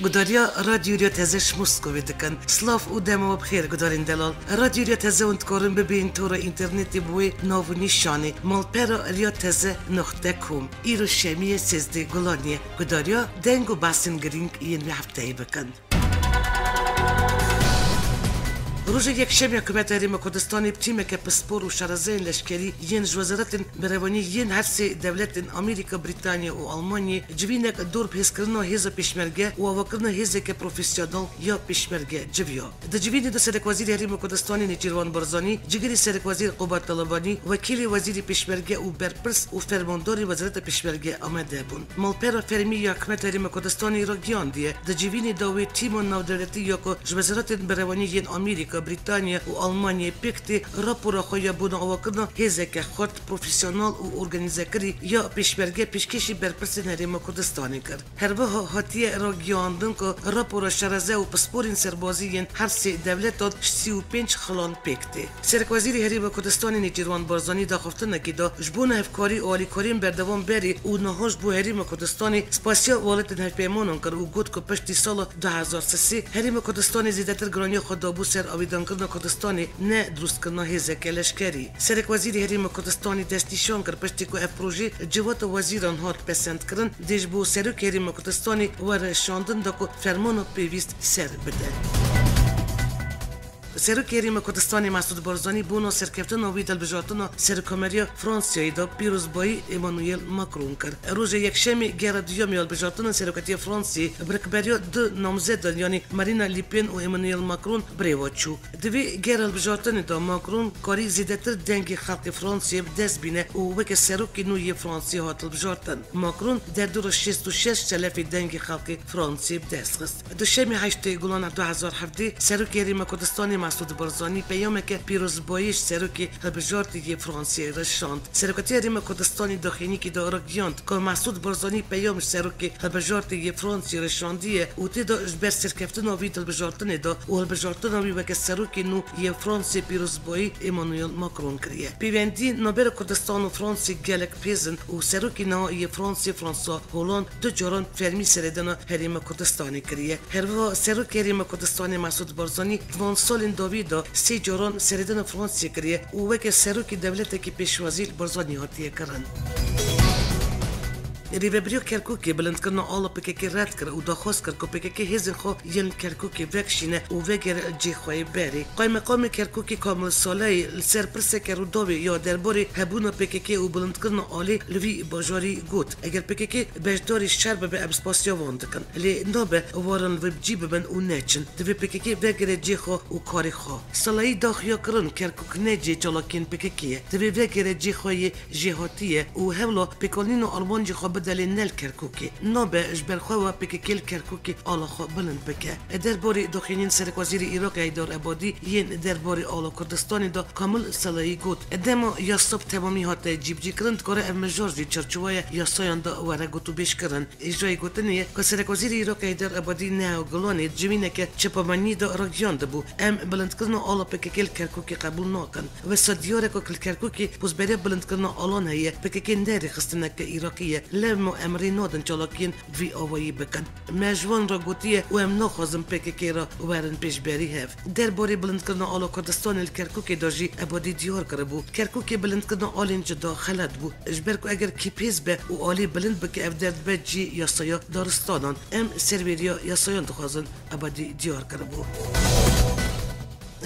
قدریا رادیو تزش مسکوی دکن سلاف و دما بخیر قدرین دلال رادیو تزه اند کارن ببین تو را اینترنتی بوی ناو نشانی مالپرا ریا تزه نقطه کم ایرو شمی سزده گلانیه قدریا دنگو باسن گرینگ این به هفته بکن روز یک شنبه حکومت حریم کردستان تیم که پاسپور و شرازه لشکری ین وزارت بروانی ین هر سه دولت آمریکا بریتانیا و آلمانی جوینک دور پیش کردن هیز پیشمرگه و واکردن هیز که پروفسیونال یا پیشمرگه جویا. د جوین د سرک وزیر حریم کردستان نیچیروان برزانی جگری سرک وزیر قوات طالبانی وکیل وزیر پیشمرگه و برپرس و فرمانداری وزارت پیشمرگه آمده بون. مالپر فرمی یا حکومت حریم کردستان را گیاندیه د جوین داوی تیم نودولتی یا که وزارت بروانی ین آمریکا بریتانیا و آلمانی پیکتی راپورا خویا بودن آوکردن هیزه که خود پروفسیونال و ارگانیزه کری یا پیشبرگه پیشکشی برپرسین حریم کردستانی کرد. هر وقت هاتیه را گیاندن که راپورا شرازه و پاسپورین سربازیین هر سه دولتات 35 خلان پیکتی. سرک وزیر حریم کردستان نیچیروان برزانی داخفته نکیدا جبون افکاری و آلیکاریم بردوام بری و نهاش بو حریم کردستانی سپاسیا والت نهپیمانون کرد و گفت که پشتی سال 2003 حریم کردستانی زیادتر گرانی خود دابو سر آویدان کردن کردستانی نه درست کردن هیزک لشکری. سرک وزیر حریم کردستانی دستیشان کرد پشتی که اف پروژه جوات وزیران هات پسند کردن دیش بو سرک حریم کردستانی ورشاندن دکو فرمانو پیوست سر بده. سرک حریم کردستان مسعود بارزانی بونو سرکفتن و ویدال بجاتن سرکمریا فرانسیایی دا پیروزبایی ایمانوئل ماکرون کرد. روز یکشنبه گردیومی بجاتن سرکتی فرانسی برکبریا دو نامزد یعنی مارینا لیپن و ایمانوئل ماکرون بریوچو. دوی گرد بجاتن دا ماکرون کاری زیادتر دنگ خلق فرانسی دست بینه و وک سرکی نوی فرانسی هاتل بجاتن. ماکرون در دور 66 تلف دنگ خلق فرانسی دست خست. دوشنبه 8 گلان 2017 سرک حریم کردستان مسعود بارزانی پیام که پیروزباییش سرکی هلبجارتی فرانسیایی رشاند. سرکتی حریم کردستان داخلی که داره گیاند که مسعود بارزانی پیامش سرکی هلبجارتی فرانسیایی رشاندیه و تیدا بر سرکفتن آوید هلبجارتن دا و هلبجارتن آوی وکه سرکی نو یه فرانسی پیروزبایی ایمانوئل ماکرون کریه. پیوندی نابر کردستان و فرانسی گلک پیزن و سرکی نو یه فرانسی فرانسا هولند دو جران فرمی سردن حریم کردستانی کریه. هر وقت سرکی حریم کردستان مسعود بارزانی دوان سال داویدا سی جران سردن فرانسی کریه و وکه سرکی دولت که پیشوازی برزانی هاتیه کرن. ریبریو کرکوکی بلند کردن آلا پککی رد کرد و داخواست کرد که پککی هزین خو ین کرکوکی وکشینه و وگر جی خواه بری. مقام کرکوکی کامل ساله سرپرس کروداوی یا درباری هبون پککی و بلند کردن آلی لوی باجاری گوت. اگر پککی بجداری شرب به ابسپاسیا واند کن لی نابه وارن وبجی ببن و نچن دوی پککی وگر جی خواه و کاری خواه. سالایی داخیا کرن کرکوک نجی چالاکین پککیه دوی وگر جی خواه جهاتیه و هولا پکالین و آلمان جی خواه بدل نل کرکوکی نابه جبر خواه پککیل کرکوکی آلا خواه بلند بکه. درباری داخلین سرک وزیر عراق ایدار عبادی ین درباری آلا کردستانی دا کامل سالایی گوت. دما یا صبح تمامی هاته جیب جی کرند کاره امجارجی چرچوای یا سایان دا وره گوتو بیش کرند. اجرای گوتنیه که سرک وزیر عراق ایدار عبادی نه و گلانی جوینه که چپامانی دا راگیانده بو بلند کردن آلا پککیل کرکوکی قبول ناکن و صدیاره که کرکوکی پس بره بلند کردن آلان هیه پککی نداری خستنه که عراقیه لم امری نادن چالاکین وی آوایی بکن. مجوان را گوتیه و نخوازم پککی را ورن پیش بری هف. درباره بلند کردن آلا کردستان کرکوکی داجی عبادی دیار کرده بو. کرکوکی بلند کردن آلین جدا خلط بو. اجبر که اگر کیپیز به و آلی بلند بکه اف درد به جی یا سایا دارستانان سرویریا یا سایان دخوازن عبادی دیار کرده بو.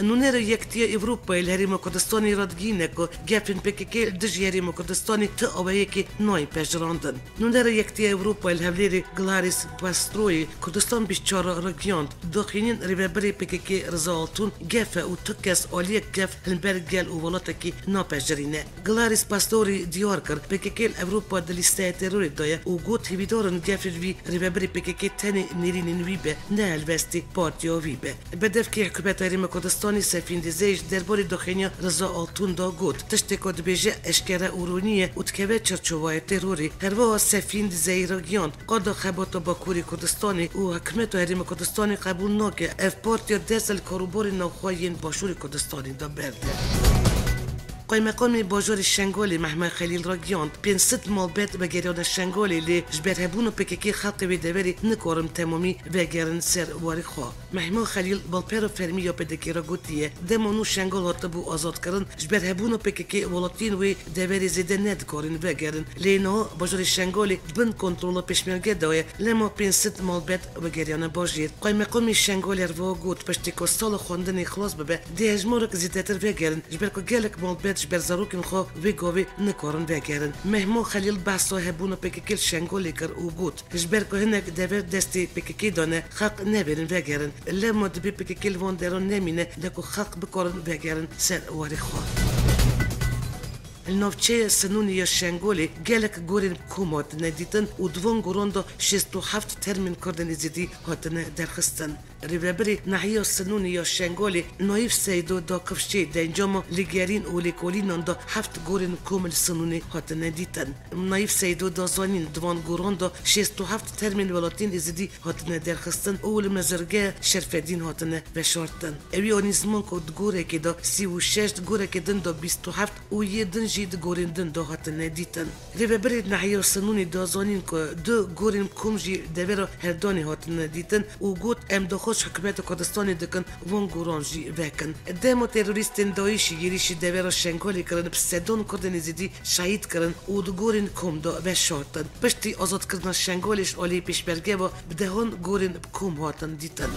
نونر یکتی اروپا الحریم کردستانی رادگینه که گفن پککی دژ حریم کردستانی تا آوایی که نای پجراندن. نونر یکتی اروپا الحولی گلاریس باستروی کردستان بیشتر رگیاند داخلین ریبری پککی رزالتون گفه و تکس آلیه گف هنبرگل و ولاتی ناپجرینه. گلاریس باستوری دیار کرد پککی اروپا دلیسته تروری دایه و گوت هیدارن گفر وی ریبری پککی تنی نیرین ویبه نه الوستی پارتیا ویبه. بدف که حکومت حریم کردستان سفیندیزیش درباری داخلیا رضا آلتون دا گفت تشتی که دبیجه اشکره اورونیه و تکوه چرچوهای تروری هر وقت سفیندیزی را گیاند قادا خبات باکوری کردستانی و حکمت حریم کردستانی قبول ناکه اف پارتیا دست کاروباری نوخواهین باشوری کردستانی دا برده. مقام باجور شنگالی محمد خلیل را گیاند 500 مال بیت به گریان شنگالی لی جبر هبون و پککی خلق وی دوری نکارم تمامی و گرن سر واری خواه محمد خلیل بالپر فرمی یا پدکی را گوتیه دمانو شنگال هات بو آزاد کردن جبر هبون و پککی ولاتین وی دوری زیده ند کارن و گرن لی نه باجور شنگالی بن کنترل پشمرگه دایه لما 500 مال بیت و گریان باجیر مقام شنگالی رو گوت پشتی که سال خواندن خلاص ببه دیجمارک زیدتر و گرن جبر که گلک مال بیت جبر زاروکن خو وی گاوی نکارن و گرن محمد خلیل بحثا هبون و پککی شنگالی کر او گوت جبر که هنگ دور دستی پککی دانه خلق نبرن و گرن لما دبی پککی وان درون نمینه لکو خلق بکارن و گرن سر واری خواه النوفچه سنونی یا شنگالی گلک گورین کومات ندیدن و دوان گوراندو 67 ترمین کردن زیدی هاتن درخستن ریبری نحیه سنونی یا شنگالی نایف سیدو دا کفشی دنجامو لگرین و لکولینان دا 7 گورین کومل سنونی هاتن ندیدن نایف سیدو دا زانین دوان گوراندو 67 ترمین ولاتین زیدی هاتن درخستن اول مزرگه شرفدین هاتن بشارتن اوی آنیزمان که گوره که دا 36 گوره که دن دا 27 و یه دن جید گورین دن دا هاتن ندیدن ریبری نحیه سنونی دا زانین که دو گورین کوم جی دویرا هردانی هاتن ندیدن و گوت ام دا حکومت کردستانی دکن وان گورانجی وکن دمو تروریستین دایشی گیریشی دویرا شنگالی کرن پسدون کردن زیدی شهید کرن و دو گورین کوم دا وشارتن پشتی آزاد کردن شنگالیش آلی پیشبرگه و بدهان گورین کوم هاتن دیتن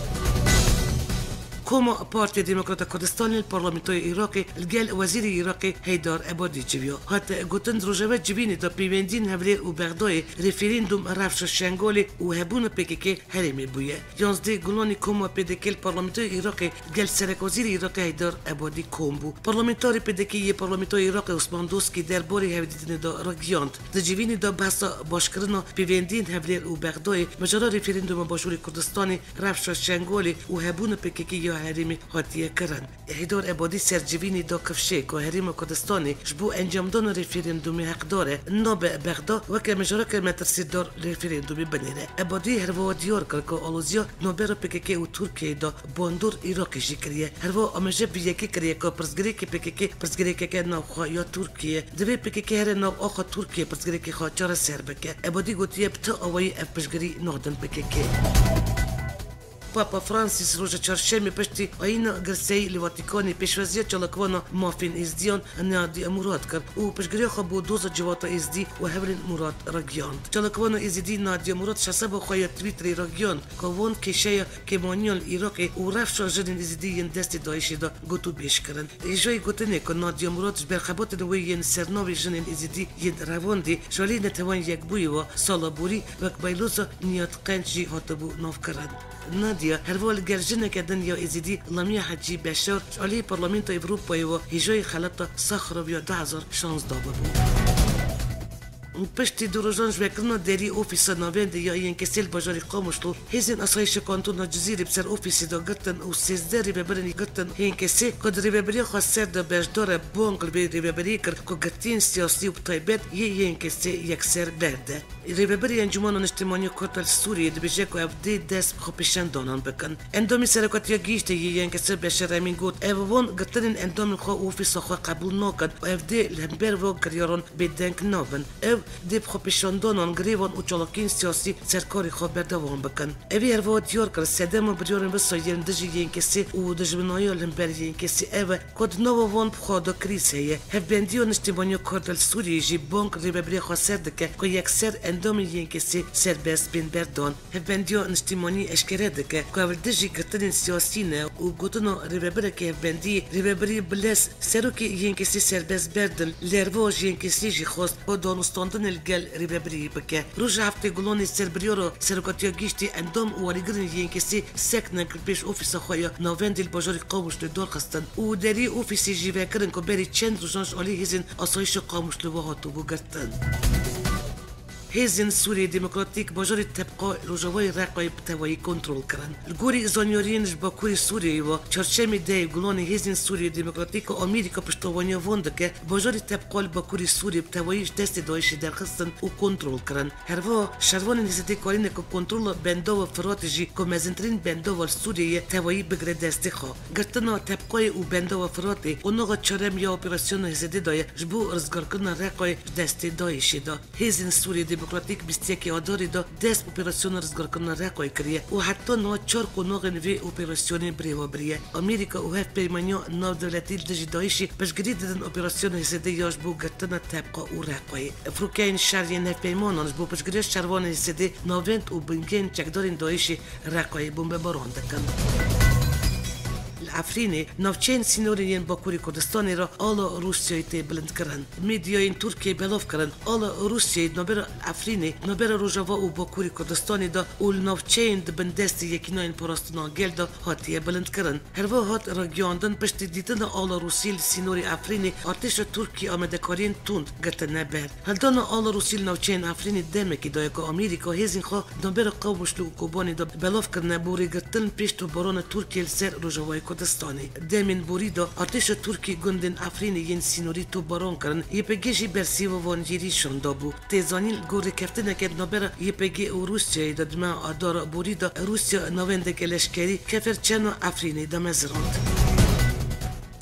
كوما بارتي ديمقراطية كردستان البرلماني العراقي الجال وزير العراقي هيدار أبادي جبيو حتى قلتن رجبات جبيني دا بيوندين هفلير وبغداي ريفريندوم رافش الشنغولي وهبون بيكيكي هرمي بويا يانزدي قلوني كوما بيدكي البرلماني العراقي جال سرك وزير العراقي هيدار أبادي كومبو برلماني بيدكي برلماني العراقي عثمان دوسكي درباري هفديدن دا راجياند دا جبيني دا بحثا باشكرنا بيوندين هفلير وبغداي مجرى ريفريندوم باشوري كردستاني رافش الشنغولي وهبون بيكيكي هرمی هاتیه کرن هیدار عبادی سرجوینی دا کفشه که هرم کردستانی جبو انجام دان رفرندومی حق داره ناب بغدا و که مجرا که مترسید دار رفرندومی بنیره عبادی هروا دیار کرد که آلوزیا نوبر پککی و ترکیه دا باندور عراقی جکریه هروا امجه بیکی کریه که پرزگری که پککی پرزگری که ناخوا یا ترکیه دوی پککی هر ناو آخا ترکیه پرزگری که خاطر سر بکه عبادی گوتیه بتا آوای اف پرزگری نادن پککی Papa Francis روز چهارشنبه پشتی آیین گرسایی لواتیکانی پیشوازی چالکوانا مافین ازدیان نادی مراد کرد و پشگری خو دوز جواتا ازدی و هولین مراد راگیاند چالکوانا ازدی نادی مراد شسب خوی توییتر راگیاند که وان کشه کمانیال عراقی و رفت جن ازدی ین دست دایشی دا گوتو بیش کردن ایجای گوتنه که نادی مراد برخبات نوی ین سرناوی جن ازدی ین رواندی شالی نتوان یک بوی و سالابوری و کبایلوزا نیات قنچی هاتبو ناف کرد ناديا هرول جرجنا كدن يا إزدي لميا حجي بشار عليه برلمانتو أوروبا وهجاي خلطة صخرة بيا 10,000 شانس دابو پشتی دروژانج وکرنا دری اوفیس نویند یا این کسیل بجاری قامشلو هزین اسایش کانتون جزیره بسر اوفیسی دا گرتن و سیزده ریببرنی گرتن هین کسی کد ریببری خواست دا بجدار بانگل بی ریببری کر که گرتین سیاسی و بطایبت این کسی یکسر برده ریببری انجمان اجتماعی کرد سوریه دبیجه که افدی دست خوبشن دانان بکن اندامی سرکات یا گیشته این کسی بشر امین گود اوان گرتن اندامی خوا اوفیس خوا قبول نکد و افدی لهمبر و کریاران بدنک نابن دب خوبشاندانان گریوان و چالاکین سیاسی سرکاری خواب بردوام بکن. اوی هروا دیار کرد سدم و بریارن بسایرن دجی این کسی و دجمنایی لنبر این کسی اوه کد نو وان بخوادا کریس هیه. هفبندی و نشتیبانی کردل سوریه جی بانک ریببری خواست دکه که یک سر اندام این کسی سر بس بین بردان. هفبندی و نشتیبانی اشکره دکه که اول دجی گرتن سیاسی نه و گوتنو ریببری که هفبندی ریببری بلس سرو که این کسی سر بس بردن لرواج این کسی جی خواست با دانستاندن الجل ريبابري بكا رجع في قولوني سربريورو سرقاتيا جيشتي عندهم وريقرن ينكسي ساكنة كربيش اوفيس اخويا نوفندي البجاري قاموش لدور خستن وداري اوفيسي جيبا كرن كباري تشند رجانش عليه هزن اصايش قاموش لوهاتو بوغرتن هیزن سوریه دموکراتیک باجاری طبقه روجوای رقای بتوایی کنترل کرن الگوری زانیارینش با کوری سوریه و چرچمی دی گلون هیزن سوریه دموکراتیک و آمریکا پشتوانی وند که باجاری طبقه با کوری سوریه بتواییش دست دایش درخستن و کنترل کرن هروا شروان نزدی کارینه که کنترل بنده و فراتجی که مزنترین بنده و سوریه توایی بگره دستی خوا گرتنا طبقه و بنده و فراتی اونها چرم یا اپراسیون هزدی دای جبو رزگار کردن رقای دستی دایشی دا هیزن سوریه دموکراتیک بیستیکی آداری دا دست اپراسیون رزگار کردن رقای کریه و حتی نو چار قناغن وی اپراسیون بریوا بریه امریکا و هف پیمانیا نو دولتی دجی دایشی بشگری دادن اپراسیون هزدی یاش بو گرتنا طبقه و رقای فروکین شرین هف پیمانانش بو بشگری شروان هزدی نووند و بنگین چکدارین دایشی رقای بومبه باران دکن افرینی نوچین سینورین با کوری کردستانی را آلا روسیای تی بلند کرن میدیاین ترکیه بلاف کرن آلا روسیای نوبر افرینی نوبر روجاوا و با کوری کردستانی دا اول نوچین دبندستی یکیناین پراستنا گل دا هاتیه بلند کرن هروا هات را گیاندن پشت دیدن آلا روسیل سینوری افرینی آتش ترکی آمده کارین توند گرتن نبر هلدان آلا روسیل نوچین افرینی دمکی دا یک امریکا هزین خوا نوبر قومش لو کوبانی دا بلاف کرن بوری گرتن پیشت باران ترکیه سر روجاوای کردستانی دمین بوریدا ارتش ترکی گندن افرین ین سینوری تو باران کرن یپگیشی برسی و وانجیری شوندا بو تیزانیل گوری کفتنه که نوبر یپگی و روسیای دادما آدار بوریدا روسیا نوینده گلشکری کفر چنو افرینی دمزراند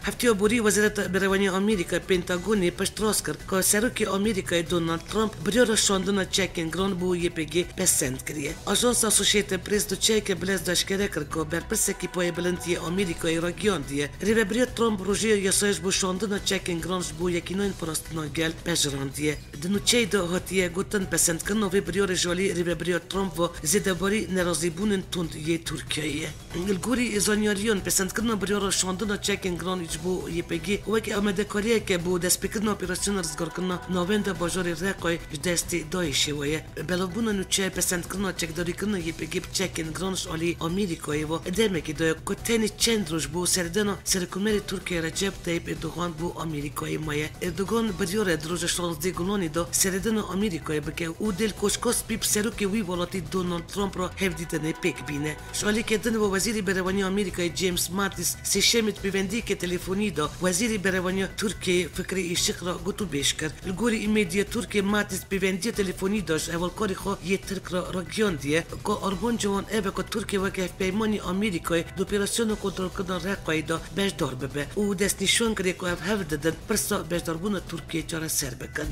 هفته بوری وزارت بروانی آمریکا پنتاگونی پشت راست کرد که سروکی آمریکای دونالد ترامپ بریار شاندن چکین گران بو یپگی پسند کریه. آژانس اسوسییتد پرس دو چک بلز داشکره کرد که بر پرسکی پای بلندی آمریکای را گیاندیه. ریو بریار ترامپ روژه یاسایش بو شاندن چکین گرانش بو یکیناین پراستنا گل پجراندیه. دنو چه دا هاتیه گوتن پسند کردن و بریار جالی ریو بریار ترامپ و زدباری نرازی بونن تند یه ترکیه. الگوری زانیاریون پسند کردن بریار شاندن چکین گران بو یپگی وکی آمده کاریه که بو دست پیکردن اپراسیون رزگار کردن نوینده باجار رقای دستی دایشی ویه بلابون نوچه پسند کردن چکداری کردن یپگی چکین گرانش آلی آمریکایی و ادامه که دایه کتنی چند روش بو سردن سرکومری ترکیه رجب طیب اردوغان بو آمریکایی مایه اردوغان بریاره دروج 16 گلانی دا سردن آمریکایی بکه او دل کشکاس بیب سروکی وی والاتی دونالد ترامپ را هفدیدن پیک بینه شالی که دن و وزیری بروانی آمریکایی جیمز ماتیس سیشمت بیوندی که تلفونی دا وزیری بروانی ترکیه فکری ایشق را گوتو بیش کرد الگوری ایمیدیا ترکیه ماتیس بیوندی تلفونی داشت اول کاری خو یه ترک را گیاندیه که آربان جوان اوه که ترکیه وکه پیمانی آمریکای دو اپراسیون کنترل کردن رقای دا بجدار ببه او دست نشون کرده که هف دادن پرسا بجدار بون ترکیه چاره سر بکن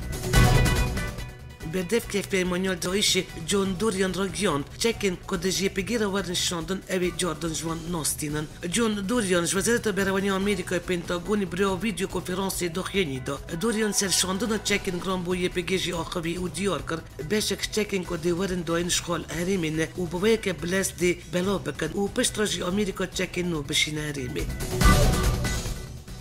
بدف که پیمانیال دایشی جون دوریان را گیاند چکن که جی پی را ورن شاندن اوی جاردن جوان ناستینن جون دوریان وزارت بروانی آمریکای پنتاگونی برای ویدیو کنفرانسی داخلی دا دوریان سر شاندن چکن گران بو یپگی جی آخوی او دیار کرد بشک چکن که دیورن داین شخال هریمینه و بوی که بلس دی بلا بکن و پشت راجی آمریکا چکن نو بشین هریمی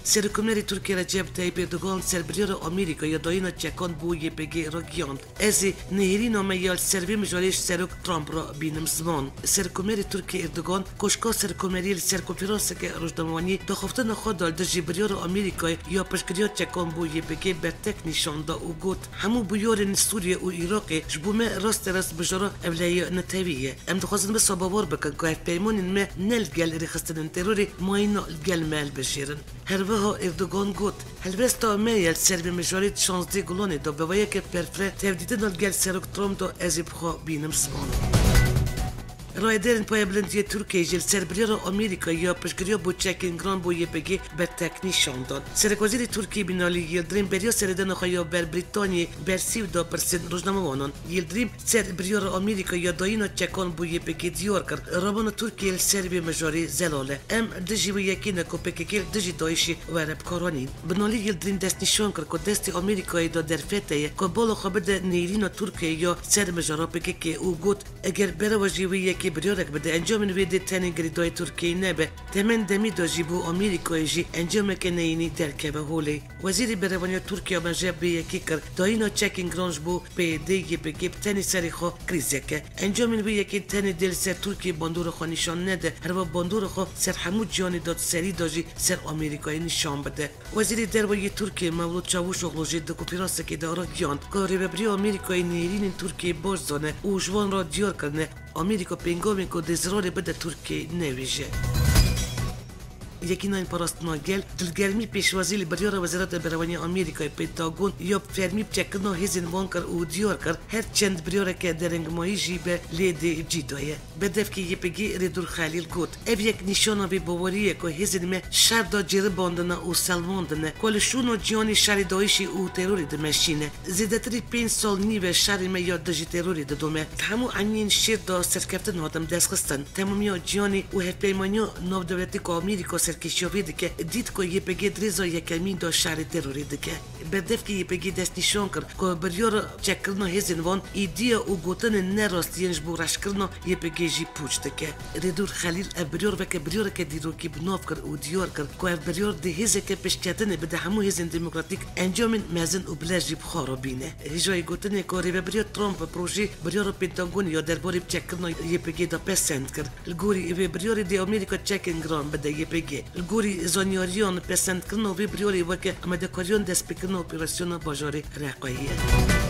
سرکومنری ترکیه رجب طیب اردوغان سربریار آمریکا یا داینا چکان بو یپگی را گیاند ازی نهیری نامه یال سروی مجالیش سرک ترامپ را بینم زمان سرکومنری ترکیه اردوغان کشکا سرکومنری سرکنفرانس که روزنامه‌نامه داخفتن خود دال در جبریار آمریکا یا پشگریار چکان بو یپگی برتک نشان دا او گوت همو بیار سوریه و عراق جبومه راست بجارا اولیه نتویه ام دخواستن بس باور بکن که پیمانین ما نلگل رخصتن تروری ماینا الگل مال بشیرن هر وها اردوغان گوت هلوستا میل سربی مجاریت 16 گلانی دا بوایه که پرفره تفدیدن الگل سرک ترام دا ازی بخوا بینم زمان رایدرین پای بلندی ترکیه جل سربریار آمریکا یا پشگریا بو چکین گران بو یپگی به تکنی شاندان سرکوزیر ترکیه بینالی یلدریم بریا سردن خواهی بر بریتانیه برسیو دا پرسن روزنامه وانان یلدریم سربریار آمریکا یا داینا چکان بو یپگی دیار کرد رابان ترکیه سربی مجاری زلاله ام دجی و یکینه که پکیل دجی دایشی و رب کارانین بنالی یلدریم دست نشان کرد که دست آمریکایی دا در فتیه که بالا خبده نیرین ترکیه یا سر مجارا پکیل او گوت اگر برواجی و کی بریارک بده انجام ویدی تنی گریدای ترکیه نبه تمن دمی دا جیبو آمریکای جی انجام که نینی درکه به هولی وزیر بروانی ترکیه مجاب به یکی کرد داینا چکینگ رانج بو به دیگه بگیب تنی سری خو کریزه که انجام وی یکی تنی دل سر ترکیه باندور خو نشان نده هر و باندور خو سر حمود جانی داد سری داجی سر آمریکای نشان بده وزیر دروی ترکیه مولود چاوش اغلوجی دکو پیراسته که دارا گیاند گاری ببری آمریکای نیرین ترکیه باش زانه و جوان را دیار کرنه آمریکا پنگامی که دزرار بده ترکیه نویجه یکی ناین پاراستنا گل دلگرمی پیشوازی بریار وزارت بروانی آمریکای پنتاگون یا فرمی بچکنا هزین وانکر او دیار کر هر چند بریار که درنگ مایی جیبه لیدی جیدایه بدف که یپگی ریدور خلیل گوت او یک نشانه به باوریه که هزین me شر دا جیره باندنه و سلواندنه کلشون و جیانی شر دایشی او تروری دمشینه زیدتری 5 سال نیوه شر me یا دجی تروری ددومه همو عنین شیر دا سرکفتن هاتم دست خستن تمامی جیانی و هر پیمانیو نو دولتی که آمریکا کشیابی دکه دید که یه بگی دریزا یکمی دا شهر تروری دکه بدف که یه بگی دست نشان کرد که بریار چکرنا هزین وان ایدیا و گوتن نراستینش بورش کرنا یه بگی جی پوچ دکه ریدور خلیل بریار وکه بریار که دیرو کی بناف کرد و دیار کرد که بریار ده هزه که پشکتنه بده همو هزین دموکراتیک انجام مزن و بلج جیب خارابینه هجای گوتن که ری بریار ترامپ پروژه بریار پنتاگون یا درباره چکرنا یه بگی دا پسند کرد الگوری بریار دی آمریکا چکینگ ران بده یه بگی الگوری زانیاریان پسند کردن و بریاری وکه امدکاریان دست بکردن اپراسیون باجاری رقاییه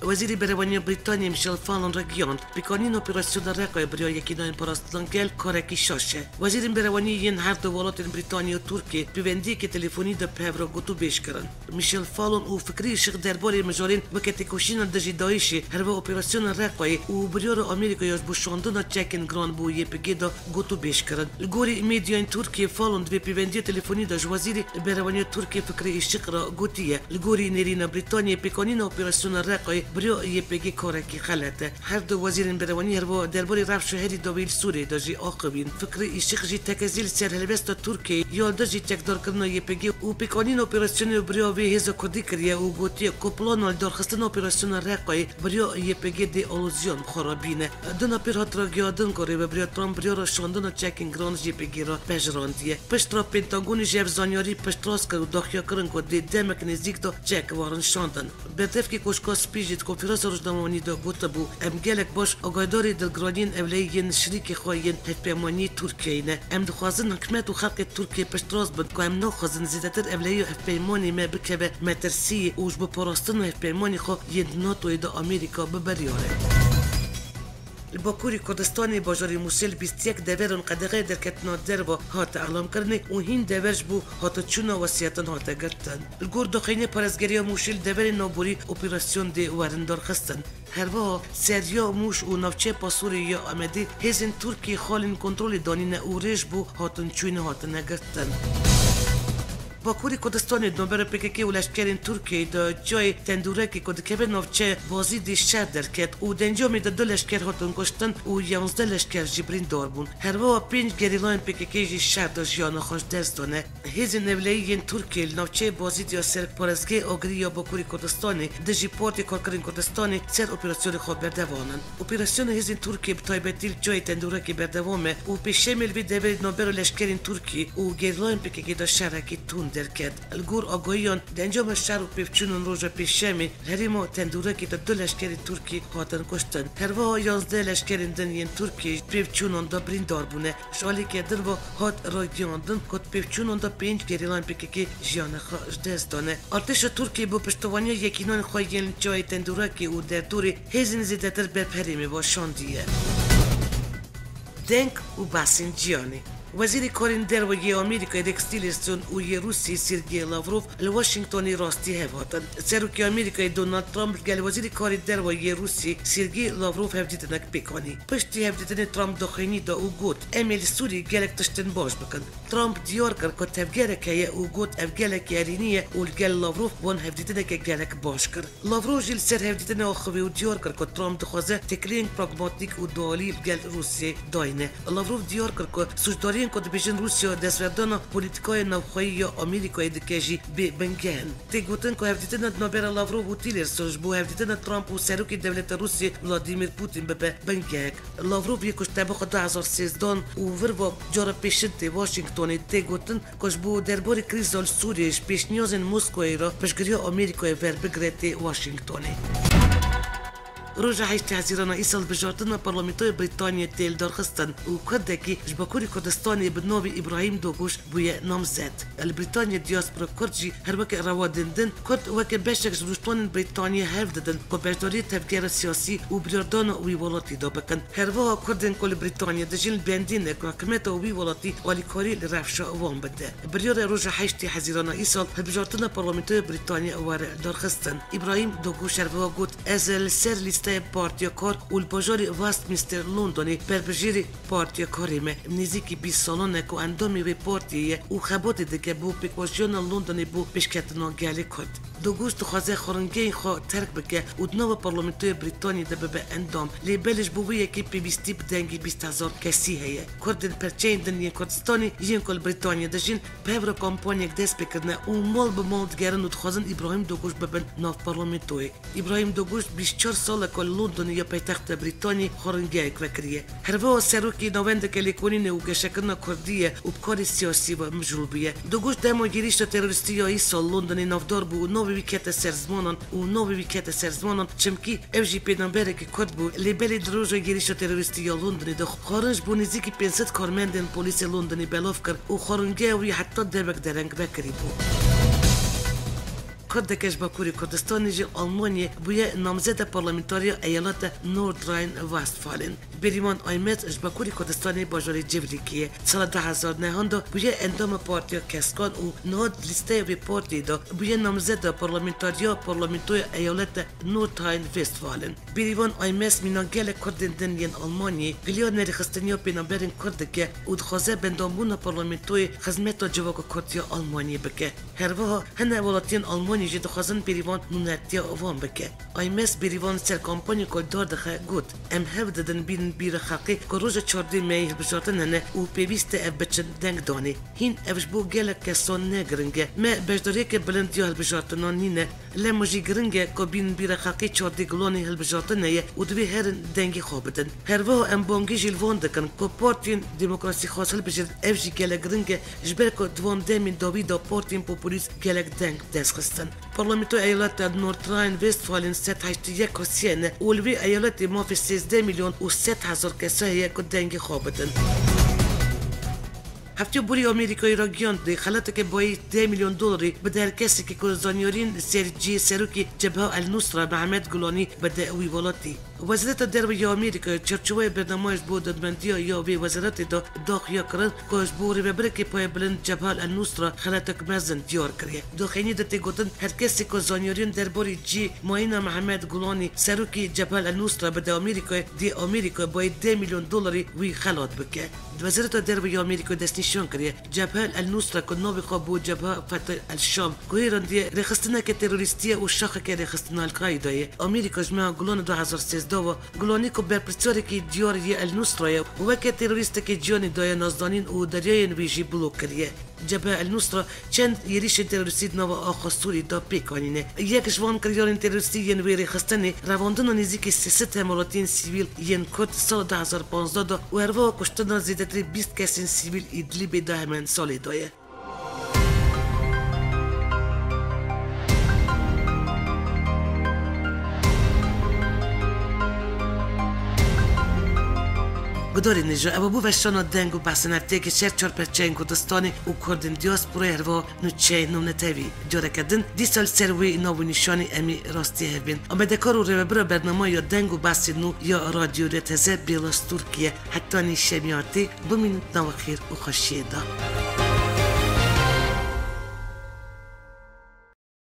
وزیر بروانی بریتانیا میشل فالون را گیاند بکنین اپراسیون رقای برای یکی ناین پاراستان گل کارکی شاشه وزیر بروانی ین هر دو ولات بریتانیا و ترکیه پیوندی که تلفنی دا پهورا گوتو بیش کرن میشل فالون او فکری شق درباره مجارین وکه کوشین دجی دایشی هر و اپراسیون رقای او بریار آمریکا یاز بوشاندن چکن گران بو یپگی دا گوتو بیش کرن الگوری میدیان ترکیه فالون به پیوندی تلفنی دا وزیر بروانی ترکیه فکری شق را گوتیه الگوری نرینا بریتانیا بکنین اپراسیون رقای برای یه بگی کارکی غلطه هر دو وزیرین بروانی هر و درباره رفت شهری دویل سوری داجی آقابین فکر ایشق جی تکزیل سر هلوست ترکیه یا داجی چکدار کردن یه بگی او پیکانین اپراسیون برای وی هزا کردی کریه او گوتی کپلان و دارخستن اپراسیون رقای برای یه بگی دی آلوزیون خرابینه دو نپیر هات را گیادن کاری و برای ترامپ برای را شاندن چکینگ رانج یه بگی را پجراندیه پشت را پنتاگون جیف زانیاری پشت راست کرد و داخیا کردن که دی دمک نزدیک دا چک وارن شاندن بدف که کشکاس پیجید کنفرانس روزنامه‌نی دا گفته بو ام گلک باش آگاهداری دلگرانین اولیین شریک خواهین هفپیمانی ترکیه نه ام دخوازن حکمت و خلق ترکیه پشت راست بد که ام نخوازن زیادتر اولی هفپیمانی ما بکبه مترسی اوج با پاراستن هفپیمانی خو ین ناتو دا آمریکا ببریاره الباکوری کردستانی باجاری موسیل 21 دورن قدغه در کتنا دربا هات اعلام کرنه و هین دورج بو هات چونا وسیعتن هات گرتن الگور داخینه پرزگری موشیل دور نابوری اپراسیون دی ورندار خستن هر وا سریا موش و نوچه پاسوری یا آمده هزین ترکی خالین کنترل دانین او ریش بو هاتن چوینه هاتن گرتن باکوری کردستان نوبر پککی و لشکرین ترکیه دا جای تندورکی کد که به نوچه بازی دی شهر درکت و دنجامی دا دو لشکر هاتون کشتن و 11 لشکر جبرین دار بون هر وا 5 گریلاین پککی جی شهر دا جیان خوش دست دانه هیز نولیین ترکیه نوچه بازی دی سر پارزگی آگری یا باکوری کردستانی دجی پارتی کارکرین کردستانی سر اپراسیون خواب بردوانن اپراسیون هیزین ترکیه بتایبتیل جای تندورکی بردوامه و پیشمل بی دوری نوبر لشکرین ترکیه و گریلاین پککی دا شهرکی تون درکد الگور آگاهیان دنجام شهر و پیفچونون روژا پیشمی هریما تندورکی تا دو لشکری ترکی هاتن کشتن هر وها 11 لشکرین دنین ترکی پیفچونون دا بریندار بونه شالی که در و هات را گیاندن کد پیفچونون دا 5 گریلان پککی جیان خواهش دست دانه ارتش ترکی با پشتوانی یکینان خواهین جای تندورکی و در دوری هزین زیدتر بر پریمی باشاندیه دنگ و باسین جیانی وزیر کارین دروی آمریکای دکستیلستون و روسی سرگئی لاوروف لواشنگتونی راستی هفاتن سروکی آمریکای دونالد ترامپ گل وزیر کاری دروی روسی سرگئی لاوروف هفدیتنک بکنی پشتی هفدیتن ترامپ دخینی دا او گوت امیل سوری گلک تشتن باش بکن ترامپ دیار کرد که تفگرکه او گوت افگلک یارینیه و گل لاوروف وان هفدیتنک گلک باش کرد لاوروف جل سر هفدیتن آخوی و دیار کرد که ترامپ دخوازه تکلینگ پراگماتیک و دوالی گل روسی داینه لاوروف دیار کرد که سوجداری هاوین کد بیشن روسیا دستوردان پلیتیکای نوخوی یا آمریکای دکیجی به بنگهن تی گوتن که هفدیتن نوبر لاوروف و تیلرسون بو هفدیتن ترامپ و سروکی دولت روسیه ولادیمیر پوتین به بنگهک لاوروف یک کشته خود 2013 و وروا جار پیشنت واشنگتن تی گوتن کش بو درباره کریزال سوریش پیش نیاز مسکو را پشگیری آمریکای ور بگرتی واشنگتن روز 8 حزیران ایسال بجارتن پارلمانتوی بریتانیا تیل دارخستن و کردکی جبکوری کردستانی به نام ابراهیم دوگوش بوی نامزد. البریتانیا دیاسپورا کردجی هر وقت روادندن کرد وقت بشک جلوشتوان بریتانیا حرف دادن که بجداری تفکر سیاسی و بریاردان وی ولاتی دا بکن. هر وقت کردن کل بریتانیا دجیل بیندین که حکمت وی ولاتی والیکاری لرفشا وام بده. بریار روز 8 حزیران ایسال بجارتن پارلمانتوی بریتانیا وار دارخستن. ابراهیم دوگوش هر وقت گفت از سر لیست پارتیا کار و الباجاری وستمینستر لندنی پربجیری پارتیا کاریمه نزدیکی 20 سالانه که اندامی وی پارتیه و خباتی دیگه بو پیکواژیون لندنی بو پیشکتنا گلی کرد. دوگوش تو خوازه خورنگی خوا ترک بکه و دنو پارلمانتوی بریتانیا ده به اندام لیبلش بو یکی پیوستی بدنگی 20,000 کسی هیه. کردن پرچین دنیا کردستانی یین کل بریتانیا دجین پیور کامپانی دست بکردنه و مال به مال دگرن و تخوازن ابراهیم دوگوش ببن ناف پارلمانتوی. ابراهیم دوگوش 24 ساله کل لندن یا پایتخت بریتانیا خورنگی کریه. هر وقت سروکی نوند کلیکونین و گشکن کردیه و بکاری سیاسی و مجروبیه. دوگوش دمو گیریش تروریستی یا ایسال لندن نافدار بو نوی ویکت سرزمانان و نوی ویکت سرزمانان چمکی افجی پیدنبره که کرد بو لیبلی دروژ گیریش تروریستی یا لندن دو خارج بو نزدیکی 500 کارمندن پلیس لندنی بلاف کرد و خورنگی وی حتی دربک درنگ بکری بو. کردکش باکوری کردستان نجی آلمانیا بوی نامزد پارلمانتاری ایالت نورد راین وستفالن. بریمان آیمت باکوری کردستانی باجاری جبریکیه سال 2009 دا بوی اندام پارتیا کسکان و نهاد لیسته وی پارتی دا بوی نامزد پارلمانتوی ایالت نورد راین وستفالن. بریمان آیمت مینانگل کردندن ین آلمانی گلیار نریخستنیا پینامبرین کردکه و دخوازه بندامون پارلمانتوی خدمت جواک کردیا آلمانی بکه. هر وها هنه ولاتین آلمانی جد خازن بریوان نونتیا وام بکه. آیمس بریوان سر کمپانی کل دار دخه گود. ام هف دادن بین بیر خاقی که روز 14 می بجارتن هنه و پیوست اف بچن دنگ دانی. هین افش بو گله کسان نگرنگه. ما بجداری که بلندی هل بجارتنان نینه. لمجی گرنگه که بین بیر خاقی 14 گلانی هل بجارتنه و دوی هرن دنگی خوابدن. هر وها ام بانگی جلوان دکن که پارتین دموکراسی خاص هل بجد افجی گله گرنگه جبر که دوام دمین داوی دا پارتین پوپولیس گله دنگ دست خستن. پارلمانتوی ایالت نورد راین وستفالن 181 کسیه و الوی ایالت ما فی 13 میلیون و 100,000 کسیه که دنگی خوابدن. هفته بوری آمریکایی را گیاند خلاته که باید 10 میلیون دلاری به در کسی که کردستانیارین سرجی سروکی جبهه النصره محمد گولانی بده وی ولاتی. وزارت درباره آمریکا چرچوبه برنامه‌اش بود دادمندی یا وی وزارت داخلی کرد که بوری ببرک پای بلند جبهه النصره خلاته که مزن دیار کریه. داخلی داده گفتن هر کسی که زانیارین درباره جی معین محمد گولانی سروکی جبهه النصره بده آمریکا باید 10 میلیون دلاری وی خلات بکه. وزارت درباره آمریکا دستنیشان کریه جبهه النصره که نوی قابو جبهه فتح الشام که ایران رخصتنه که تروریستی و شاخه که رخصتنه القاعده آمریکا جمع گولان 2013 و گلانی که برپرسیاری که دیاری النصره و که تروریست که جانی دای نازدانین و دریای ویژی بلوک کریه. جبهه النصره چند یریش تروریستی نو آخاستوری دا پیکانینه. یک جوان کریارین تروریستی ین ویری خستنی رواندن نزدیک 300 حملاتین سیویل ین کرد سال 2015 دا و هروا کشتن زیادتر 20 کسین سیویل ایدلیب دا همین سالی دایه. گداری نجا ابو وشان دنگو بحثنفته که شهر 4% کردستانی و کردن دیاسپورا هروا نوچه نونتوی جاره کردن دی سال سروی ناو نشانی امی راستی هبین اما دکارو رو برای برنامه یا دنگو بحث نو یا رادیو رتزه بیلاس ترکیه حتی نیشه میارتی 2 مینوت نو خیر و خوشیه دا